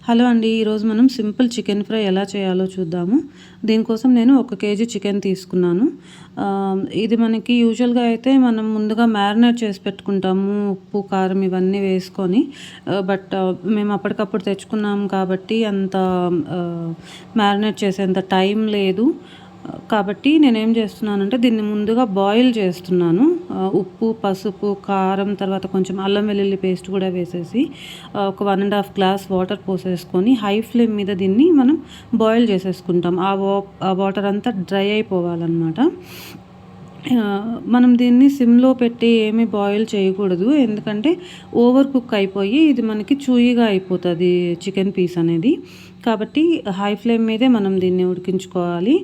Hello అండి. ఈరోజు మనం సింపుల్ చికెన్ ఫ్రై ఎలా చేయాలో చూద్దాము. దీనికోసం నేను 1 కేజీ చికెన్ తీసుకున్నాను. ఇది మనకి యూజువల్‌గా అయితే మనం ముందుగా మ్యారినేట్ చేసి పెట్టుకుంటాము. ఉప్పు, కారం ఇవన్నీ వేసుకొని. బట్ మేము అప్పటికప్పుడు తెచ్చుకున్నాం కాబట్టి అంత మ్యారినేట్ చేసేంత టైం లేదు. కాబట్టి నేనేం చేస్తున్నానంటే దీన్ని ముందుగా బాయిల్ చేస్తున్నాను. ఉప్పు, పసుపు, కారం తర్వాత కొంచెం అల్లం వెల్లుల్లి పేస్ట్ కూడా వేసేసి ఒక 1 ½ గ్లాస్ వాటర్ పోసేసుకొని హై ఫ్లేమ్ మీద దీన్ని మనం బాయిల్ చేసేసుకుంటాం. ఆ వాటర్ అంతా డ్రై అయిపోవాలన్నమాట. మనం దీన్ని సిమ్‌లో పెట్టి ఏమి బాయిల్ చేయకూడదు. ఎందుకంటే ఓవర్ కుక్ అయిపోయి ఇది మనకి చూయిగా అయిపోతది చికెన్ పీస్ అనేది. కాబట్టి హై ఫ్లేమ్ మీదే మనం దీన్ని ఉడికించుకోవాలి.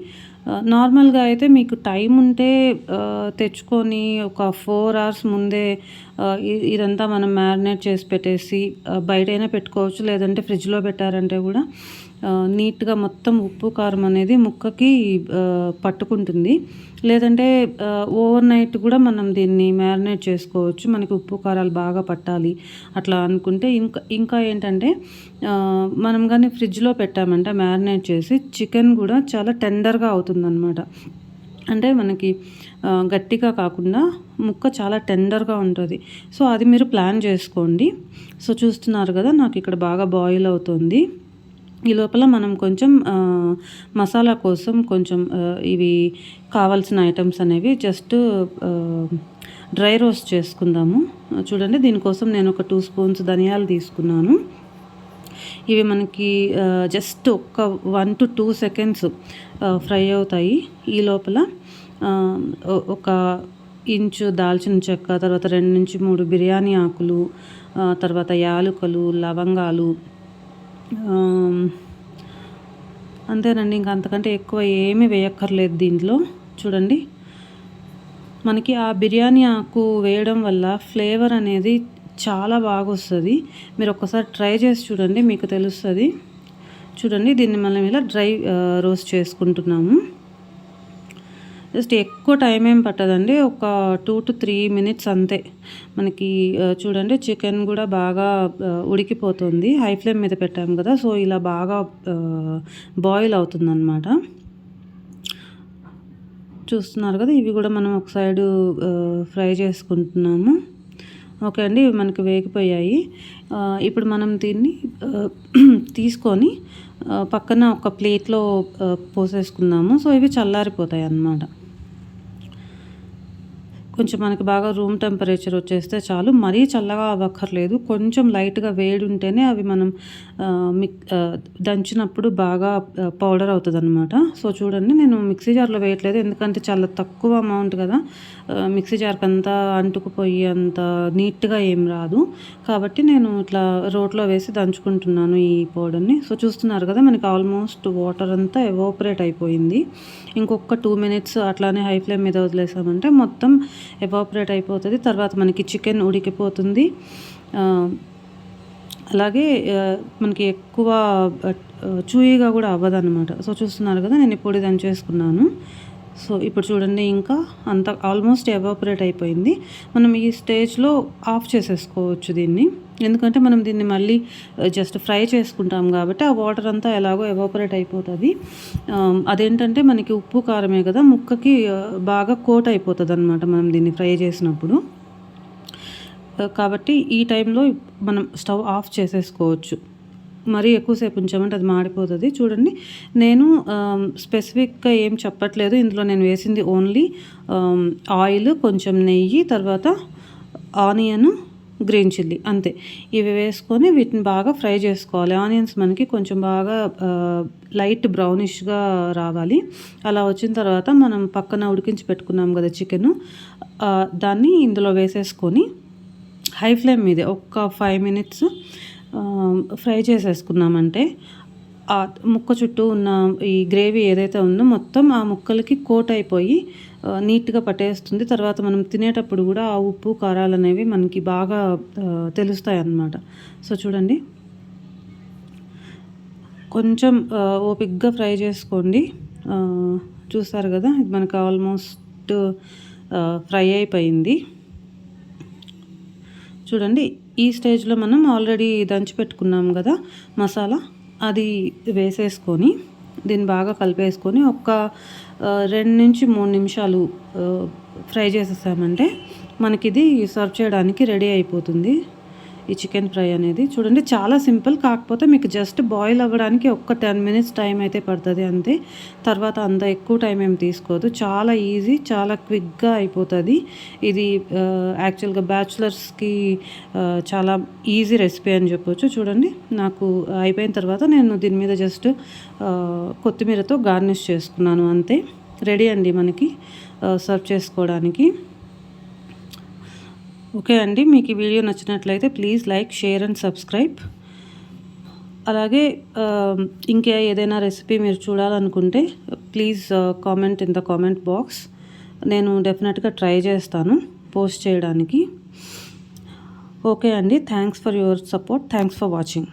నార్మల్‌గా అయితే మీకు టైం ఉంటే తెచ్చుకొని ఒక 4 అవర్స్ ముందే ఇదంతా మనం మ్యారినేట్ చేసి పెట్టేసి బయటైనా పెట్టుకోవచ్చు. లేదంటే ఫ్రిడ్జ్‌లో పెట్టారంటే కూడా నీట్‌గా మొత్తం ఉప్పు, కారం అనేది ముక్కకి పట్టుకుంటుంది. లేదంటే ఓవర్ నైట్ కూడా మనం దీన్ని మ్యారినేట్ చేసుకోవచ్చు. మనకి ఉప్పు, కారాలు బాగా పట్టాలి అట్లా అనుకుంటే. ఇంకా ఏంటంటే మనం గాని ఫ్రిడ్జ్‌లో పెట్టామంటే మ్యారినేట్ చేసి చికెన్ కూడా చాలా టెండర్‌గా అవుతుందనమాట. అంటే మనకి గట్టిగా కాకుండా ముక్క చాలా టెండర్‌గా ఉంటది. సో, అది మీరు ప్లాన్ చేసుకోండి. సో, చూస్తున్నారు కదా నాకు ఇక్కడ బాగా బాయిల్ అవుతుంది. ఈ లోపల మనం కొంచెం మసాలా కోసం కొంచెం ఇవి కావాల్సిన ఐటమ్స్ అనేవి జస్ట్ డ్రై రోస్ట్ చేసుకుందాము. చూడండి దీనికోసం నేను ఒక 2 స్పూన్స్ ధనియాలు తీసుకున్నాను. ఇవి మనకి జస్ట్ ఒక 1-2 సెకండ్స్ ఫ్రై అవుతాయి. ఈ లోపల ఒక ఇంచు దాల్చిన చెక్క, తర్వాత 2-3 బిర్యానీ ఆకులు, తర్వాత యాలుకలు, లవంగాలు, అంతేనండి. ఇంక అంతకంటే ఎక్కువ ఏమీ వేయక్కర్లేదు దీంట్లో. చూడండి మనకి ఆ బిర్యానీ ఆకు వేయడం వల్ల ఫ్లేవర్ అనేది చాలా బాగొస్తది. మీరు ఒక్కసారి ట్రై చేసి చూడండి, మీకు తెలుస్తది. చూడండి దీన్ని మనం ఇలా డ్రై రోస్ట్ చేసుకుంటున్నాము. జస్ట్ ఎక్కువ టైం ఏం పట్టదండి. ఒక 2-3 మినిట్స్ అంతే. మనకి చూడండి చికెన్ కూడా బాగా ఉడికిపోతుంది. హై ఫ్లేమ్ మీద పెట్టాము కదా! సో, ఇలా బాగా బాయిల్ అవుతుందనమాట. చూస్తున్నారు కదా! ఇవి కూడా మనం ఒక సైడు ఫ్రై చేసుకుంటున్నాము. ఓకే అండి. ఇవి మనకి వేగిపోయాయి. ఇప్పుడు మనం దీన్ని తీసుకొని పక్కన ఒక ప్లేట్‌లో పోసేసుకుందాము. సో, ఇవి చల్లారిపోతాయి అన్నమాట. కొంచెం మనకి బాగా రూమ్ టెంపరేచర్ వచ్చేస్తే చాలు. మరీ చల్లగా అవ్వక్కర్లేదు. కొంచెం లైట్‌గా వేడి ఉంటేనే అవి మనం దంచినప్పుడు బాగా పౌడర్ అవుతదనమాట. సో, చూడండి నేను మిక్సీ జార్‌లో వేయట్లేదు. ఎందుకంటే చాలా తక్కువ అమౌంట్ కదా! మిక్సీ జార్‌కంతా అంటుకుపోయి అంత నీట్‌గా ఏం రాదు. కాబట్టి నేను ఇట్లా రోట్లో వేసి దంచుకుంటున్నాను ఈ పౌడర్‌ని. సో, చూస్తున్నారు కదా! మనకి ఆల్మోస్ట్ వాటర్ అంతా ఎవాపరేట్ అయిపోయింది. ఇంకొక 2 మినిట్స్ అట్లానే హై ఫ్లేమ్ మీద వదిలేసామంటే మొత్తం ఎవాపరేట్ అయిపోతది. తర్వాత మనకి చికెన్ ఉడికిపోతుంది. అలాగే మనకి ఎక్కువ చూయీగా కూడా అవ్వదనమాట. సో, చూస్తున్నారు కదా! నేను ఈ పొడి దంచేసుకున్నాను. సో, ఇప్పుడు చూడండి ఇంకా అంతా ఆల్మోస్ట్ ఎవాపరేట్ అయిపోయింది. మనం ఈ స్టేజ్‌లో ఆఫ్ చేసేసుకోవచ్చు దీన్ని. ఎందుకంటే మనం దీన్ని మళ్ళీ జస్ట్ ఫ్రై చేసుకుంటాం కాబట్టి ఆ వాటర్ అంతా ఎలాగో ఎవాపరేట్ అయిపోతది. అదేంటంటే మనకి ఉప్పు, కారమే కదా! ముక్కకి బాగా కోట్ అయిపోతదనమాట మనం దీన్ని ఫ్రై చేసినప్పుడు. కాబట్టి ఈ టైంలో మనం స్టవ్ ఆఫ్ చేసేసుకోవచ్చు. మరీ ఎక్కువసేపు ఉంచామంటే అది మాడిపోతది. చూడండి నేను స్పెసిఫిక్‌గా ఏం చెప్పట్లేదు. ఇందులో నేను వేసింది ఓన్లీ ఆయిల్, కొంచెం నెయ్యి, తర్వాత ఆనియన్, గ్రీన్ చిల్లీ అంతే. ఇవి వేసుకొని వీటిని బాగా ఫ్రై చేసుకోవాలి. ఆనియన్స్ మనకి కొంచెం బాగా లైట్ బ్రౌనిష్‌గా రావాలి. అలా వచ్చిన తర్వాత మనం పక్కన ఉడికించి పెట్టుకున్నాం కదా చికెను, దాన్ని ఇందులో వేసేసుకొని హై ఫ్లేమ్ మీదే ఒక్క 5 మినిట్స్ ఫ్రై చేసేసుకున్నామంటే ఆ ముక్క చుట్టూ ఉన్న ఈ గ్రేవీ ఏదైతే ఉందో మొత్తం ఆ ముక్కలకి కోట్ అయిపోయి నీట్‌గా పట్టేస్తుంది. తర్వాత మనం తినేటప్పుడు కూడా ఆ ఉప్పు, కారాలనేవి మనకి బాగా తెలుస్తాయన్నమాట. సో, చూడండి కొంచెం ఓపికగా ఫ్రై చేసుకోండి. చూసారు కదా! ఇది మనకు ఆల్మోస్ట్ ఫ్రై అయిపోయింది. చూడండి ఈ స్టేజ్లో మనం ఆల్రెడీ దంచి పెట్టుకున్నాం కదా మసాలా, అది వేసేసుకొని దీన్ని బాగా కలిపేసుకొని ఒక 2 నుంచి 3 నిమిషాలు ఫ్రై చేసేసామంటే మనకిది సర్వ్ చేయడానికి రెడీ అయిపోతుంది. ఈ చికెన్ ఫ్రై అనేది చూడండి చాలా సింపుల్. కాకపోతే మీకు జస్ట్ బాయిల్ అవ్వడానికి ఒక్క 10 మినిట్స్ టైం అయితే పడుతుంది అంతే. తర్వాత అంత ఎక్కువ టైం ఏం తీసుకోదు. చాలా ఈజీ, చాలా క్విక్గా అయిపోతుంది. ఇది యాక్చువల్గా బ్యాచులర్స్కి చాలా ఈజీ రెసిపీ అని చెప్పొచ్చు. చూడండి నాకు అయిపోయిన తర్వాత నేను దీని మీద జస్ట్ కొత్తిమీరతో గార్నిష్ చేసుకున్నాను అంతే. రెడీ అండి మనకి సర్వ్ చేసుకోవడానికి. ఓకే అండి, మీకు ఈ వీడియో నచ్చినట్లయితే please like, share and subscribe. అలాగే ఇంకా ఏదైనా రెసిపీ మీరు చూడాలనుకుంటే please comment in the comment box. నేను డెఫినెట్గా ట్రై చేస్తాను పోస్ట్ చేయడానికి. ఓకే అండి, thanks for your support. Thanks for watching.